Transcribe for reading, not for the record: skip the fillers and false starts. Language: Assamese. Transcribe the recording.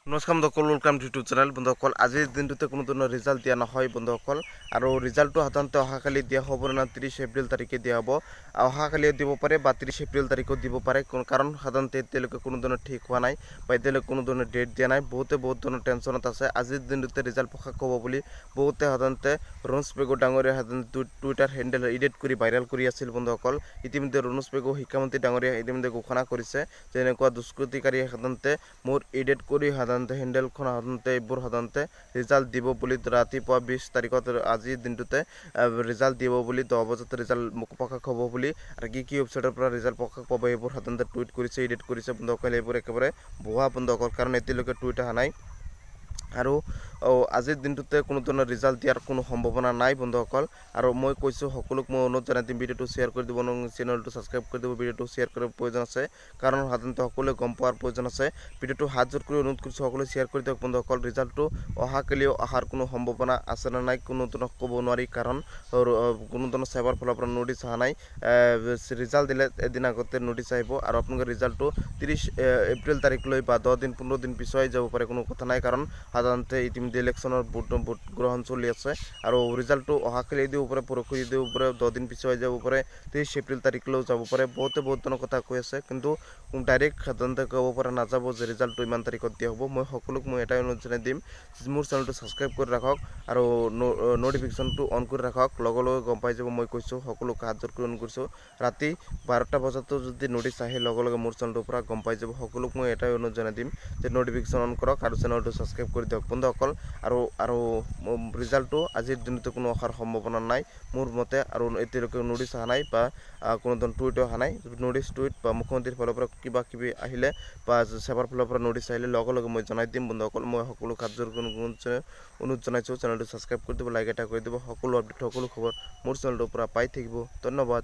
নমস্কাৰ বন্ধুসকল, ওয়েলকাম টু ইউটিউব চেনেল। বন্ধুসকল, আজিৰ দিনটোতে কোনো ধৰণৰ ৰিজাল্ট দিয়া নহয় বন্ধুসকল, আৰু ৰিজাল্টটো সাধাৰণতে অহাকালি দিয়া হ'ব না 30 এপ্ৰিল তাৰিখে দিয়া হ'ব। অহাকালিও দিব পাৰে বা 30 এপ্ৰিল তাৰিখেও দিব পাৰে, কাৰণ সাধাৰণতে এতিয়ালৈকে কোনো ধৰণৰ ঠিক হোৱা নাই বা এতিয়ালৈকে কোনো ধৰণৰ ডেট দিয়া নাই। বহুত ধৰণৰ টেনশ্যনত আছে। আজিৰ দিনটোতে ৰিজাল্ট প্ৰকাশ হ'ব বুলি বহুতে সাধাৰণতে ৰণুজ পেগু ডাঙৰীয়া সাধাৰণতে টুইটাৰ হেণ্ডেল এডিট কৰি ভাইৰেল কৰি আছিল বন্ধুসকল। ইতিমধ্যে ৰণুজ পেগু শিক্ষামন্ত্ৰী ডাঙৰীয়া ইতিমধ্যে ঘোষণা কৰিছে যে এনেকুৱা দুষ্কৃতিকাৰীয়ে সাধাৰণতে মোৰ এডিট কৰি সাধাৰণতে হেণ্ডেলখন সাধাৰণতে এইবোৰ সাধাৰণতে ৰিজাল্ট দিব বুলি ৰাতিপুৱা 20 তাৰিখত আজিৰ দিনটোতে ৰিজাল্ট দিব বুলি 10 বজাত ৰিজাল্ট প্ৰকাশ হ'ব বুলি, আৰু কি ৱেবছাইটৰ পৰা ৰিজাল্ট প্ৰকাশ পাব এইবোৰ সাধাৰণতে টুইট কৰিছে, এডিট কৰিছে বন্ধুসকল। এইবোৰ একেবাৰে ভুৱা বন্ধুসকল, কাৰণ এতিয়ালৈকে টুইট অহা নাই আৰু আজিৰ দিনটোতে কোনো ধৰণৰ ৰিজাল্ট দিয়াৰ কোনো সম্ভাৱনা নাই বন্ধুসকল। আৰু মই কৈছোঁ সকলোক মই অনুৰোধ জনাই দিম, ভিডিঅ'টো শ্বেয়াৰ কৰি দিব, চেনেলটো ছাবস্ক্ৰাইব কৰি দিব। ভিডিঅ'টো শ্বেয়াৰ কৰাৰ প্ৰয়োজন আছে, কাৰণ সাধাৰণতে সকলোৱে গম পোৱাৰ প্ৰয়োজন আছে। ভিডিঅ'টো হাত জোৰ কৰি অনুৰোধ কৰিছোঁ, সকলোৱে শ্বেয়াৰ কৰি দিয়ক বন্ধুসকল। ৰিজাল্টটো অহাকালিও অহাৰ কোনো সম্ভাৱনা আছে নে নাই কোনো ধৰণৰ ক'ব নোৱাৰি, কাৰণ কোনো ধৰণৰ চাইবাৰ ফালৰ পৰা নটিছ অহা নাই। ৰিজাল্ট দিলে এদিন আগতে নটিছ আহিব, আৰু আপোনালোকে ৰিজাল্টটো 30 এপ্ৰিল তাৰিখলৈ বা 10 দিন 15 দিন পিছুৱাই যাব পাৰে, কোনো কথা নাই, কাৰণ সাধাৰণতে ইতিমধ্যে ইলেকশ্যনৰ ভোট গ্ৰহণ চলি আছে, আৰু ৰিজাল্টটো অহাকালি দিব পাৰে, পৰহি দিব পাৰে, 10 দিন পিছুৱাই যাব পাৰে, 30 এপ্ৰিল তাৰিখলৈও যাব পাৰে। বহুত ধৰণৰ কথা কৈ আছে, কিন্তু ডাইৰেক্ট সাধাৰণতে ক'ব পৰা নাযাব যে ৰিজাল্টটো ইমান তাৰিখত দিয়া হ'ব। মই সকলোক এটাই অনুৰোধ জনাই দিম, মোৰ চেনেলটো ছাবস্ক্ৰাইব কৰি ৰাখক আৰু নটিফিকেশ্যনটো অন কৰি ৰাখক, লগে গম পাই যাব। মই কৈছোঁ সকলোক হাত জোৰ কৰি অনুৰোধ কৰিছোঁ, ৰাতি 12টা বজাতো যদি নটিছ আহে লগে মোৰ চেনেলটোৰ পৰা গম পাই যাব। সকলোক মই এটাই অনুৰোধ জনাই দিম যে নটিফিকেশ্যন অন কৰক আৰু চেনেলটো ছাবস্ক্ৰাইব কৰি দিয়ক বন্ধুসকল। আৰু ৰিজাল্টটো আজিৰ দিনতো কোনো অহাৰ সম্ভাৱনা নাই মোৰ মতে, আৰু এতিয়ালৈকে নটিছ অহা নাই বা কোনো ধৰণৰ টুইটো অহা নাই। নটিছ টুইট বা মুখ্যমন্ত্ৰীৰ ফালৰ পৰা কিবা কিবি আহিলে বা চেবাৰ ফালৰ পৰা নটিছ আহিলে লগে মই জনাই দিম বন্ধুসকল। মই সকলো হাত জোৰ অনুৰোধ জনাইছোঁ, চেনেলটো ছাবস্ক্ৰাইব কৰি দিব, লাইক এটা কৰি দিব। সকলো আপডেট সকলো খবৰ মোৰ চেনেলটোৰ পৰা পাই থাকিব। ধন্যবাদ।